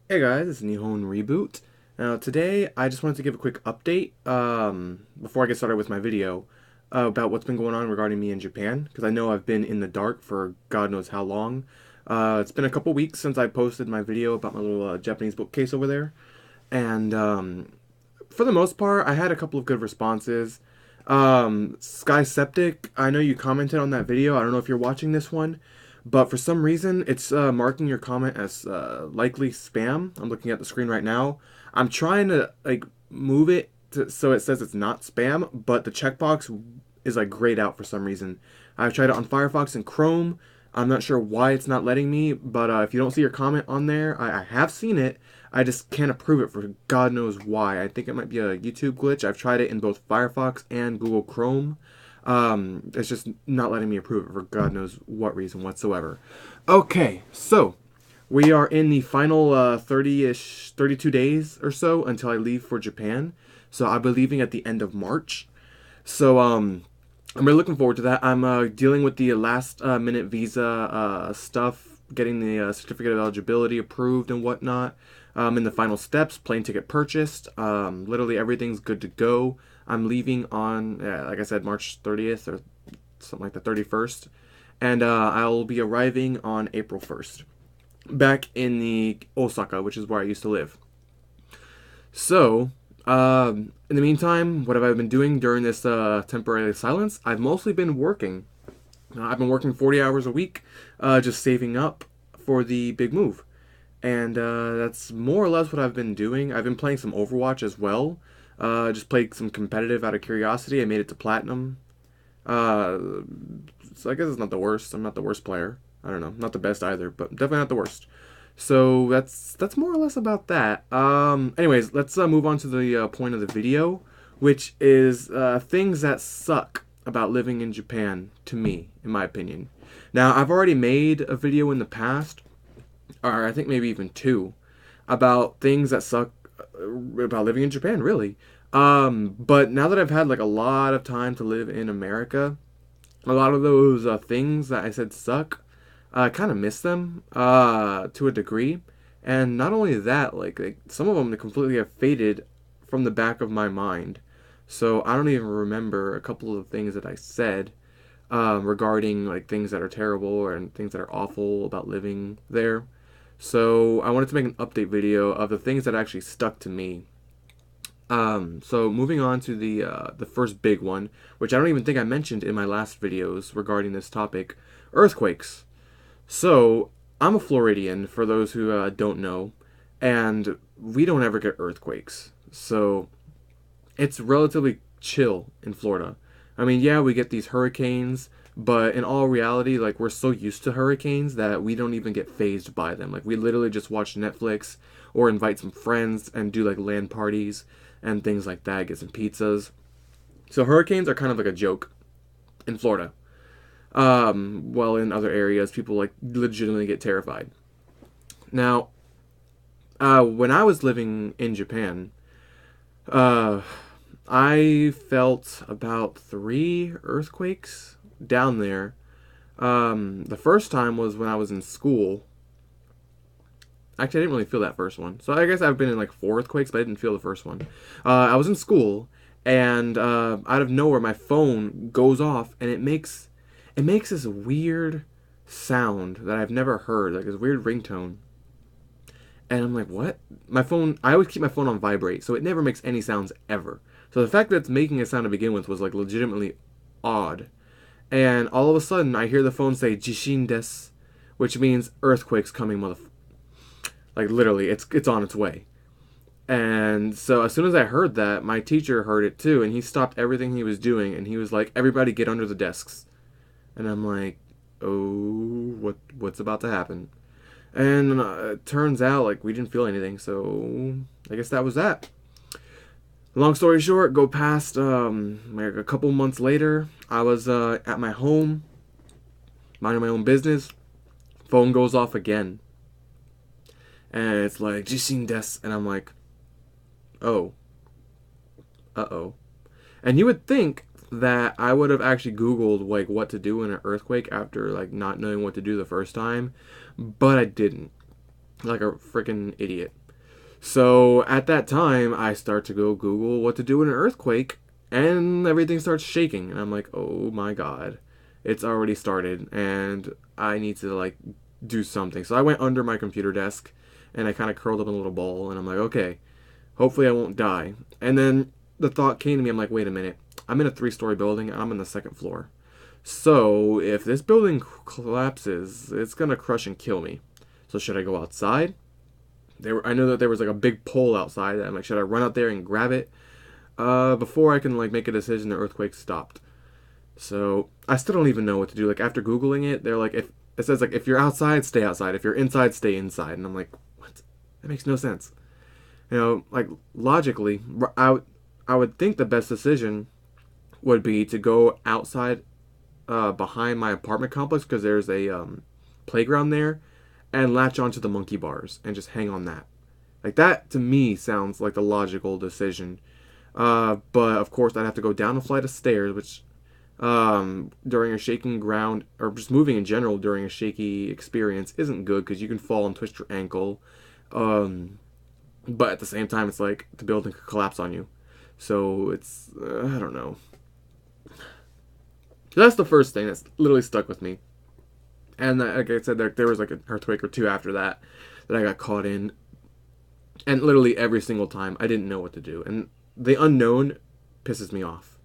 Hey guys, it's Nihon Reboot. Now today I just wanted to give a quick update before I get started with my video about what's been going on regarding me in Japan, because I know I've been in the dark for God knows how long. It's been a couple weeks since I posted my video about my little Japanese bookcase over there, and for the most part I had a couple of good responses. Sky Septic, I know you commented on that video. I don't know if you're watching this one, but for some reason it's marking your comment as likely spam. I'm looking at the screen right now. I'm trying to like move it so it says it's not spam, but the checkbox is like grayed out for some reason. I've tried it on Firefox and Chrome. I'm not sure why it's not letting me, but if you don't see your comment on there, I have seen it. I just can't approve it for God knows why. I think it might be a YouTube glitch. I've tried it in both Firefox and Google Chrome. It's just not letting me approve it for God knows what reason whatsoever. Okay, so we are in the final 30-ish, 32 days or so until I leave for Japan. So I'll be leaving at the end of March. So I'm really looking forward to that. I'm dealing with the last minute visa stuff, getting the certificate of eligibility approved and whatnot. In the final steps, plane ticket purchased. Literally everything's good to go. I'm leaving on, like I said, March 30th or something like the 31st. And I'll be arriving on April 1st. Back in the Osaka, which is where I used to live. So, in the meantime, what have I been doing during this temporary silence? I've mostly been working. I've been working 40 hours a week, just saving up for the big move. And that's more or less what I've been doing. I've been playing some Overwatch as well. Just played some competitive out of curiosity. I made it to platinum. Uh, so I guess it's not the worst. I'm not the worst player. I don't know, not the best either, but definitely not the worst. So that's more or less about that. Anyways, let's move on to the point of the video, which is things that suck about living in Japan to me, in my opinion. Now, I've already made a video in the past, or I think maybe even two, about things that suck about living in Japan, really. But now that I've had like a lot of time to live in America, a lot of those things that I said suck, I kind of miss them to a degree. And not only that, like some of them completely have faded from the back of my mind. So I don't even remember a couple of things that I said regarding like things that are terrible and things that are awful about living there. So I wanted to make an update video of the things that actually stuck to me. So moving on to the first big one, which I don't even think I mentioned in my last videos regarding this topic, earthquakes. So I'm a Floridian, for those who don't know, and we don't ever get earthquakes. So it's relatively chill in Florida. I mean, yeah, we get these hurricanes, but in all reality, like we're so used to hurricanes that we don't even get phased by them. Like we literally just watch Netflix or invite some friends and do like LAN parties and things like that, get some pizzas. So hurricanes are kind of like a joke in Florida. Well, in other areas, people like legitimately get terrified. Now, when I was living in Japan, uh, I felt about three earthquakes down there. The first time was when I was in school. Actually, I didn't really feel that first one. So I guess I've been in like four earthquakes, but I didn't feel the first one. I was in school, and out of nowhere, my phone goes off, and it makes this weird sound that I've never heard, like this weird ringtone. And I'm like, what? My phone, I always keep my phone on vibrate, so it never makes any sounds ever. So the fact that it's making a sound to begin with was like legitimately odd. And all of a sudden, I hear the phone say "jishin desu," which means earthquakes coming, like literally, it's on its way. And so as soon as I heard that, my teacher heard it too, and he stopped everything he was doing, and he was like, "Everybody, get under the desks." And I'm like, "Oh, what's about to happen?" And it turns out like we didn't feel anything, so I guess that was that. Long story short, go past like a couple months later, I was at my home, minding my own business. Phone goes off again, and it's like "jishin desu," and I'm like, "Oh, uh-oh." And you would think that I would have actually Googled like what to do in an earthquake after like not knowing what to do the first time, but I didn't. like a freaking idiot. So at that time, I start to go Google what to do in an earthquake, and everything starts shaking, and I'm like, oh my god, it's already started, and I need to like do something. So I went under my computer desk, and I kind of curled up in a little ball, and I'm like, okay, hopefully I won't die. And then the thought came to me, I'm like, wait a minute, I'm in a 3-story building, and I'm on the second floor. So if this building collapses, it's gonna crush and kill me. So should I go outside? I know that there was like a big pole outside. I'm like, should I run out there and grab it? Before I can like make a decision, the earthquake stopped. So I still don't even know what to do. Like after googling it, they're like, if it says like if you're outside, stay outside. If you're inside, stay inside. And I'm like, what? That makes no sense. You know, like logically, I would think the best decision would be to go outside, behind my apartment complex because there's a playground there, and latch onto the monkey bars and just hang on that. Like that to me sounds like the logical decision. But of course I'd have to go down a flight of stairs, which during a shaking ground or just moving in general during a shaky experience isn't good because you can fall and twist your ankle. But at the same time, it's like the building could collapse on you. So it's I don't know. So that's the first thing that's literally stuck with me. And like I said, there was like an earthquake or two after that that I got caught in. And literally every single time, I didn't know what to do. And the unknown pisses me off,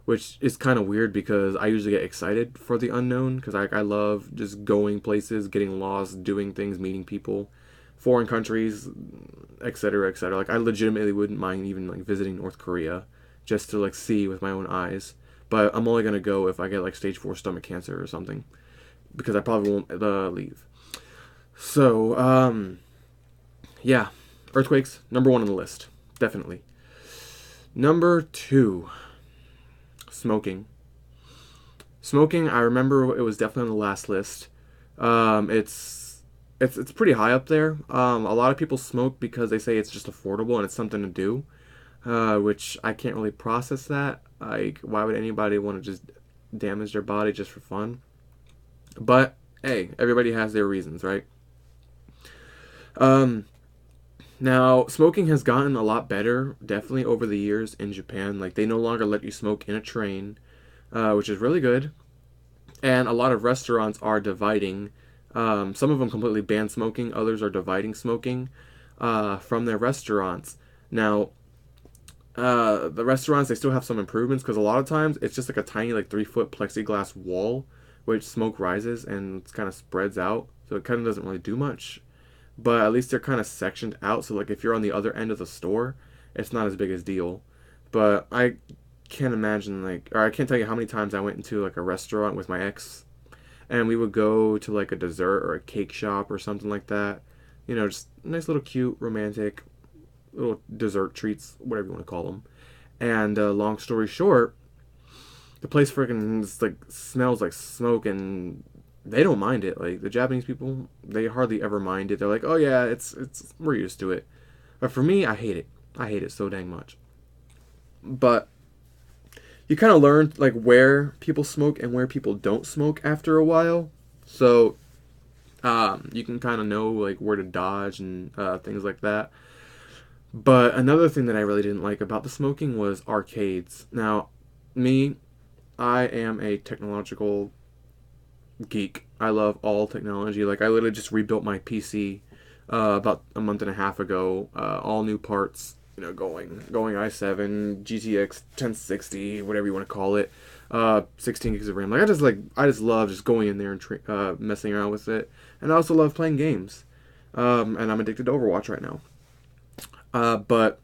which is kind of weird because I usually get excited for the unknown because I love just going places, getting lost, doing things, meeting people, foreign countries, etc., etc. Like I legitimately wouldn't mind even like visiting North Korea just to like see with my own eyes. But I'm only gonna go if I get like stage 4 stomach cancer or something because I probably won't leave. So yeah, earthquakes number 1 on the list, definitely. Number 2, smoking. Smoking, I remember it was definitely on the last list. It's pretty high up there. A lot of people smoke because they say it's just affordable and it's something to do, which I can't really process that. Like, why would anybody want to just damage their body just for fun? But hey, everybody has their reasons, right? Um, Now, smoking has gotten a lot better, definitely over the years in Japan. Like, they no longer let you smoke in a train, which is really good. And a lot of restaurants are dividing. Some of them completely ban smoking. Others are dividing smoking from their restaurants. Now, the restaurants, they still have some improvements because a lot of times it's just like a tiny, like 3-foot plexiglass wall, which smoke rises and kind of spreads out. So it kind of doesn't really do much. But at least they're kind of sectioned out. So like if you're on the other end of the store, it's not as big a deal. But I can't imagine like, or I can't tell you how many times I went into like a restaurant with my ex, and we would go to like a dessert or a cake shop or something like that. You know, just nice little cute romantic little dessert treats, whatever you want to call them. And long story short, the place freaking just, like smells like smoke, and they don't mind it. Like the Japanese people, they hardly ever mind it. They're like, oh yeah, it's we're used to it. But for me, I hate it. I hate it so dang much. But you kind of learn like where people smoke and where people don't smoke after a while. So you can kind of know like where to dodge and things like that. But another thing that I really didn't like about the smoking was arcades. Now, me, I am a technological geek. I love all technology. Like I literally just rebuilt my PC about a month and a half ago. All new parts. You know, going i7, GTX 1060, whatever you want to call it. 16 gigs of RAM. I just love just going in there and messing around with it. And I also love playing games. And I'm addicted to Overwatch right now. But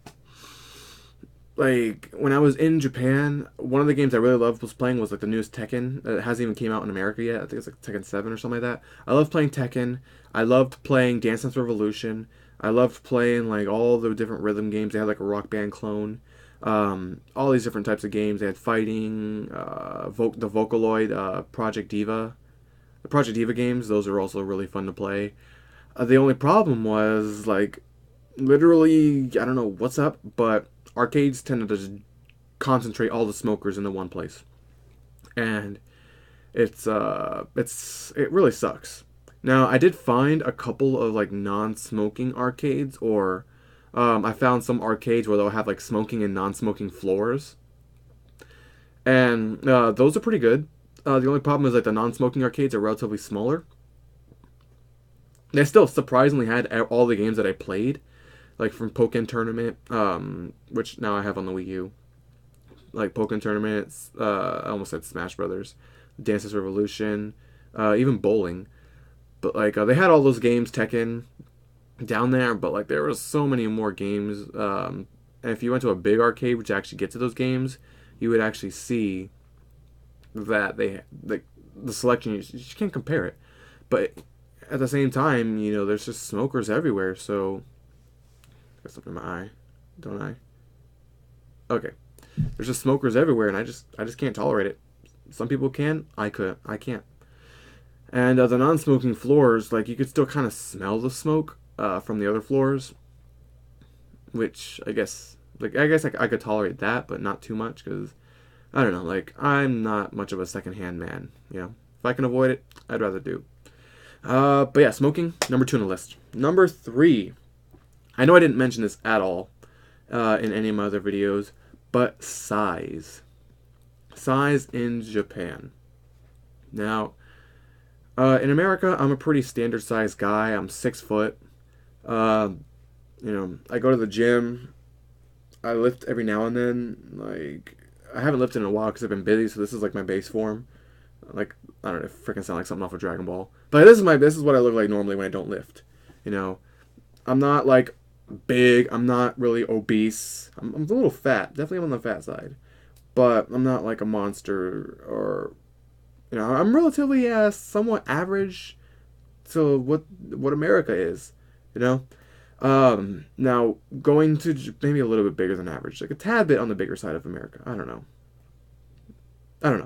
like when I was in Japan, one of the games I really loved was playing was like the newest Tekken. It hasn't even came out in America yet. I think it's like Tekken 7 or something like that. I love playing Tekken. I loved playing Dance Dance Revolution. I loved playing like all the different rhythm games. They had like a Rock Band clone. All these different types of games. They had fighting, the Vocaloid, Project Diva. The Project Diva games, those are also really fun to play. The only problem was like literally, I don't know what's up, but arcades tend to just concentrate all the smokers into one place, and it really sucks. Now, I did find a couple of like non-smoking arcades, or I found some arcades where they'll have like smoking and non-smoking floors, and those are pretty good. The only problem is like the non-smoking arcades are relatively smaller. They still surprisingly had all the games that I played, like from Pokken Tournament, which now I have on the Wii U, like Pokken Tournament. I almost said Smash Brothers, Dances Revolution, even bowling. But like they had all those games, Tekken, down there. But like there was so many more games. And if you went to a big arcade, which actually get to those games, you would actually see that they the selection. You just can't compare it. But at the same time, there's just smokers everywhere. So got something in my eye, don't I? Okay. There's just smokers everywhere, and I just can't tolerate it. Some people can, I can't. And the non-smoking floors, like you could still kind of smell the smoke from the other floors, which I could tolerate that, but not too much because I don't know. Like I'm not much of a secondhand man. If I can avoid it, I'd rather do. But yeah, smoking number 2 on the list. Number 3. I know I didn't mention this at all in any of my other videos, but size. Size in Japan. Now, in America, I'm a pretty standard sized guy. I'm 6 foot. Uh, I go to the gym. I lift every now and then. Like, I haven't lifted in a while because I've been busy, so this is like my base form. Like, I don't know, freaking sound like something off of Dragon Ball. But this is what I look like normally when I don't lift. I'm not like big. I'm not really obese. I'm a little fat. Definitely on the fat side. But I'm not like a monster or I'm relatively somewhat average to what America is. You know. Now going to maybe a little bit bigger than average, like a tad bit on the bigger side of America. I don't know. I don't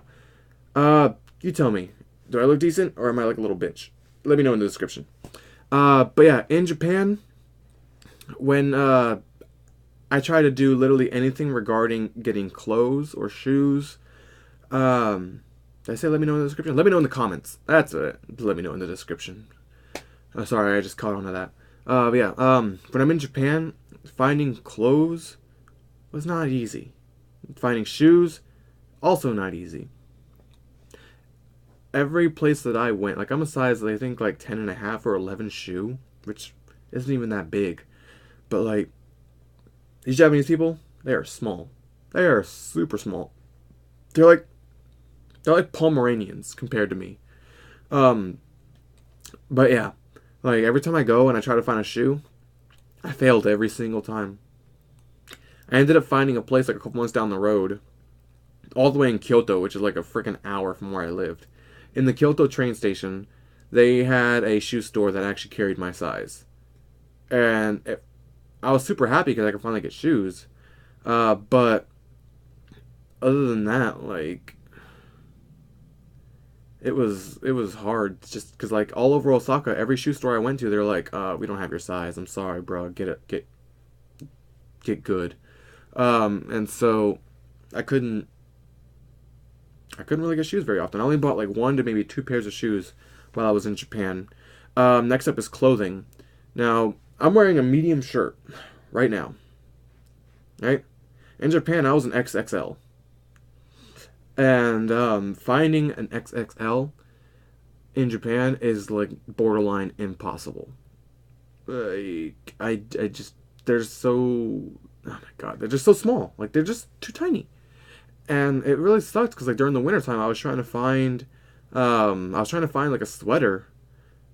know. You tell me. Do I look decent or am I like a little bitch? Let me know in the description. But yeah, in Japan, when I try to do literally anything regarding getting clothes or shoes, did I say let me know in the description? Let me know in the comments. That's it. Let me know in the description. Sorry, I just caught on to that. But yeah, when I'm in Japan, finding clothes was not easy. Finding shoes, also not easy. Every place that I went, like I'm a size, I think like 10.5 or 11 shoe, which isn't even that big. But like, these Japanese people, they are small. They are super small. They're like Pomeranians compared to me. But yeah, like every time I go and I try to find a shoe, I failed every single time. I ended up finding a place like a couple months down the road, all the way in Kyoto, which is like a freaking hour from where I lived. In the Kyoto train station, they had a shoe store that actually carried my size. And I was super happy because I could finally get shoes. But other than that, like, it was hard just because like all over Osaka, every shoe store I went to, they're like, we don't have your size. I'm sorry, bro. Get good. And so I couldn't really get shoes very often. I only bought like 1 to maybe 2 pairs of shoes while I was in Japan. Next up is clothing. Now, I'm wearing a medium shirt right now. Right? In Japan, I was an XXL. And finding an XXL in Japan is like borderline impossible. Like, I just, they're so, oh my god, they're just so small. Like, they're just too tiny. And it really sucked because like during the wintertime I was trying to find like a sweater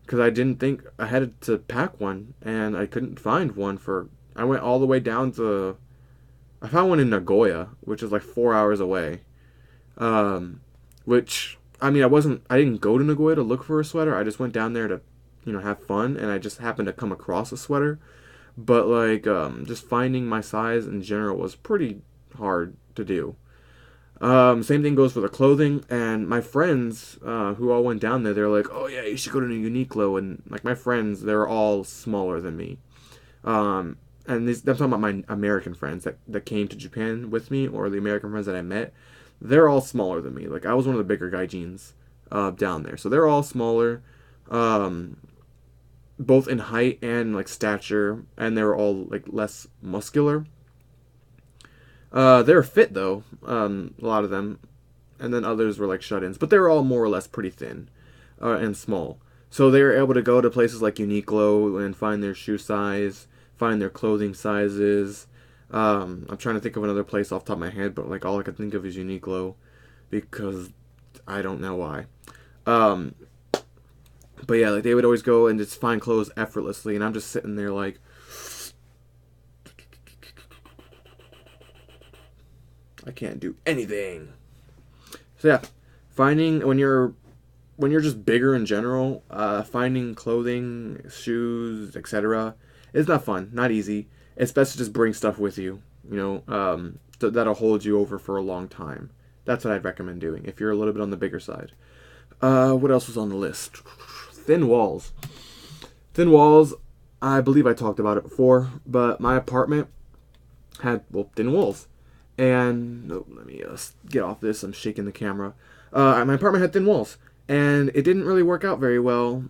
because I didn't think I had to pack one and I couldn't find one I went all the way down to I found one in Nagoya, which is like 4 hours away. Which I mean I didn't go to Nagoya to look for a sweater. I just went down there to have fun, and I just happened to come across a sweater. But like just finding my size in general was pretty hard to do. Same thing goes for the clothing, and my friends who all went down there, they're like, oh yeah, you should go to Uniqlo, and like my friends, they're all smaller than me. And I'm talking about my American friends that came to Japan with me, or the American friends that I met, they're all smaller than me. Like I was one of the bigger gaijins down there, so they're all smaller. um, both in height and like stature, and they were all like less muscular. They were fit though, a lot of them, and then others were like shut-ins, but they were all more or less pretty thin and small. So they were able to go to places like Uniqlo and find their shoe size, find their clothing sizes. I'm trying to think of another place off the top of my head, but like all I could think of is Uniqlo, because I don't know why. Um, but yeah, like they would always go and just find clothes effortlessly, and I'm just sitting there like, I can't do anything. So yeah, finding when you're just bigger in general, finding clothing, shoes, etc. is not fun, not easy. It's best to just bring stuff with you, that'll hold you over for a long time. That's what I'd recommend doing if you're a little bit on the bigger side. What else was on the list? Thin walls. Thin walls. I believe I talked about it before, but my apartment had thin walls. And let me get off this. I'm shaking the camera. My apartment had thin walls, and it didn't really work out very well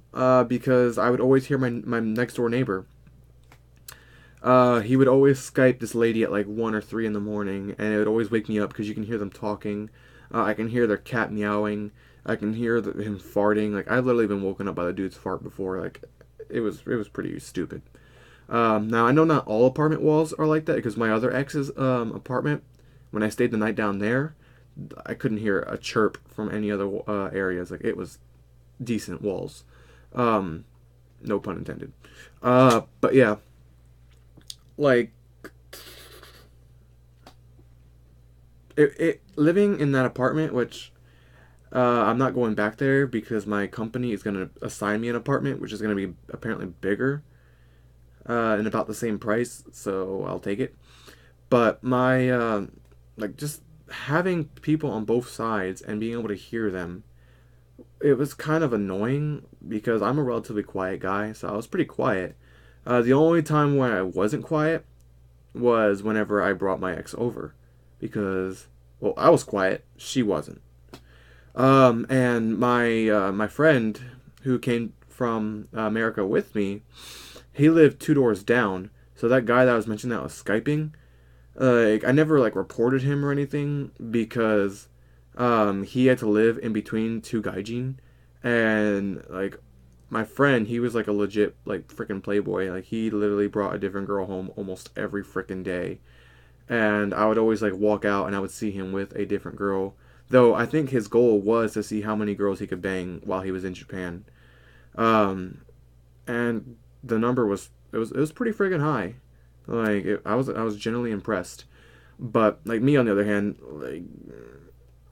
because I would always hear my next door neighbor. He would always Skype this lady at like 1 or 3 in the morning, and it would always wake me up because you can hear them talking. I can hear their cat meowing. I can hear him farting. Like I've literally been woken up by the dude's fart before. Like it was pretty stupid. Now I know not all apartment walls are like that because my other ex's apartment, when I stayed the night down there, I couldn't hear a chirp from any other areas. Like it was decent walls. No pun intended. But yeah, like it living in that apartment, which I'm not going back there because my company is gonna assign me an apartment, which is gonna be apparently bigger and about the same price, so I'll take it. But my like just having people on both sides and being able to hear them, it was kind of annoying because I'm a relatively quiet guy, so I was pretty quiet. The only time when I wasn't quiet was whenever I brought my ex over, because I was quiet, she wasn't. And my friend who came from America with me, he lived 2 doors down. So that guy that I was mentioning that was Skyping, like I never like reported him or anything because he had to live in between two gaijin, and like my friend, he was like a legit like freaking playboy. Like he literally brought a different girl home almost every freaking day, and I would always like walk out and I would see him with a different girl. Though I think his goal was to see how many girls he could bang while he was in Japan. And the number was it was pretty friggin' high. Like I was generally impressed. But like me on the other hand, like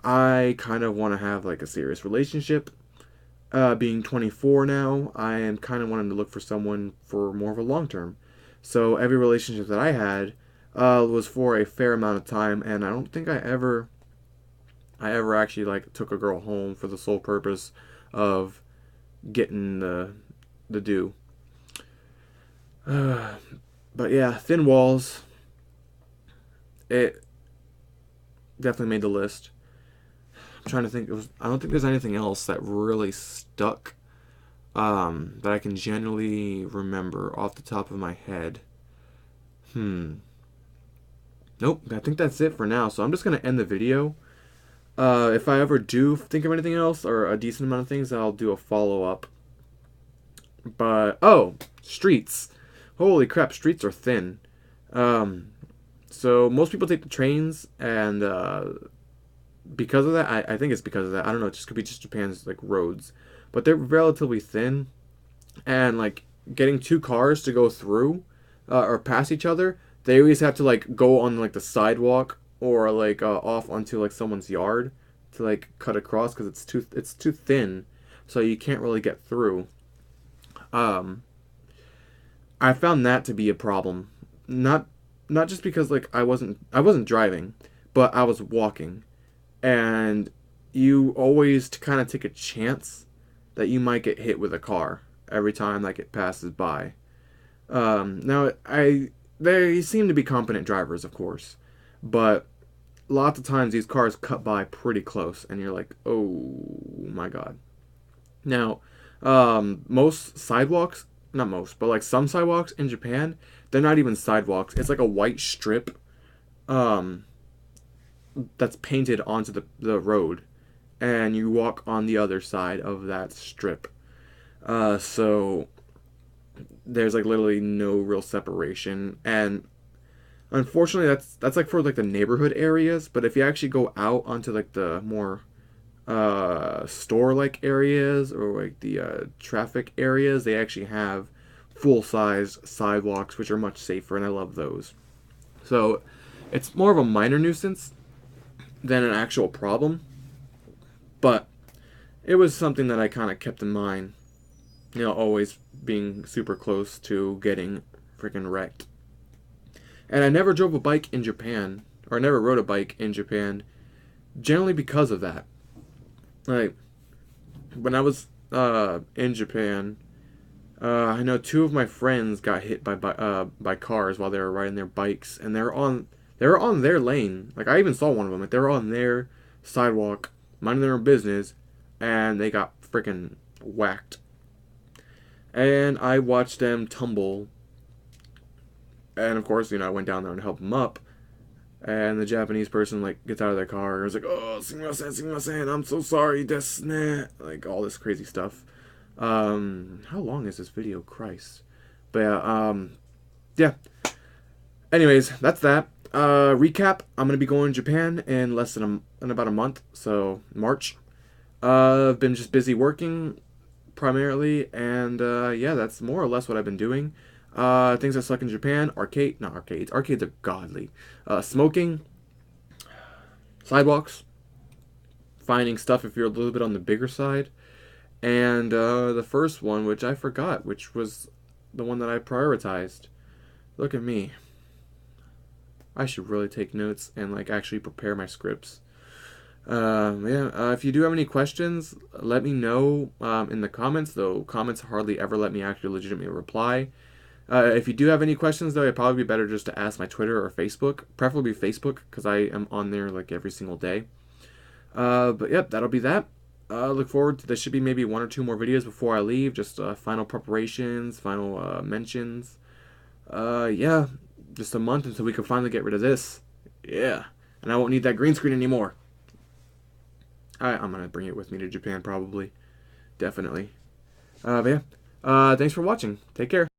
I kind of want to have like a serious relationship. Being 24 now, I am kind of wanting to look for someone for more of a long term. So every relationship that I had was for a fair amount of time, and I don't think I ever actually like took a girl home for the sole purpose of getting the do. But yeah, thin walls. It definitely made the list. I'm trying to think. I don't think there's anything else that really stuck that I can generally remember off the top of my head. Nope. I think that's it for now. So I'm just gonna end the video. If I ever do think of anything else or a decent amount of things, I'll do a follow up. But streets. Holy crap, streets are thin. So most people take the trains, and because of that, I think it's because of that. I don't know. It just could be just Japan's like roads, but they're relatively thin, and like getting two cars to go through or past each other, they always have to like go on like the sidewalk or like off onto like someone's yard to like cut across because it's too thin, so you can't really get through. I found that to be a problem. Not just because like I wasn't driving, but I was walking, and you always kind of take a chance that you might get hit with a car every time like it passes by. Now they seem to be competent drivers, of course, but lots of times these cars cut by pretty close, and you're like, oh my god. Now, Most sidewalks, not most, but like some sidewalks in Japan, they're not even sidewalks. It's like a white strip um, that's painted onto the road, and you walk on the other side of that strip. So there's like literally no real separation, and unfortunately that's like for like the neighborhood areas. But if you actually go out onto like the more store like areas or like the traffic areas, they actually have full size sidewalks, which are much safer, and I love those. So it's more of a minor nuisance than an actual problem, but it was something that I kind of kept in mind. You know, always being super close to getting freaking wrecked. And I never drove a bike in Japan, or I never rode a bike in Japan, generally because of that. Like, when I was in Japan, I know two of my friends got hit by cars while they were riding their bikes, and they were on their lane. Like, I even saw one of them. Like, they were on their sidewalk, minding their own business, and they got freaking whacked. And I watched them tumble, and of course, you know, I went down there and helped them up. And the Japanese person like gets out of their car and was like, "Oh, sumimasen, I'm so sorry, desu ne," like all this crazy stuff. How long is this video? Christ. But yeah. Anyways, that's that. Recap. I'm gonna be going to Japan in in about a month, so March. I've been just busy working primarily, and yeah, that's more or less what I've been doing. Things that suck in Japan: not arcades. Arcades are godly. Smoking, sidewalks, finding stuff if you're a little bit on the bigger side, and the first one, which I forgot, which was the one that I prioritized. Look at me. I should really take notes and like actually prepare my scripts. Yeah. If you do have any questions, let me know in the comments. Though comments hardly ever let me actually legitimately reply. If you do have any questions, though, it'd probably be better just to ask my Twitter or Facebook, preferably Facebook, because I am on there like every single day. But yep, that'll be that. Look forward to there should be maybe one or two more videos before I leave, just final preparations, final mentions. Yeah, just a month until we can finally get rid of this. Yeah, and I won't need that green screen anymore. I'm gonna bring it with me to Japan probably, definitely. But yeah, thanks for watching. Take care.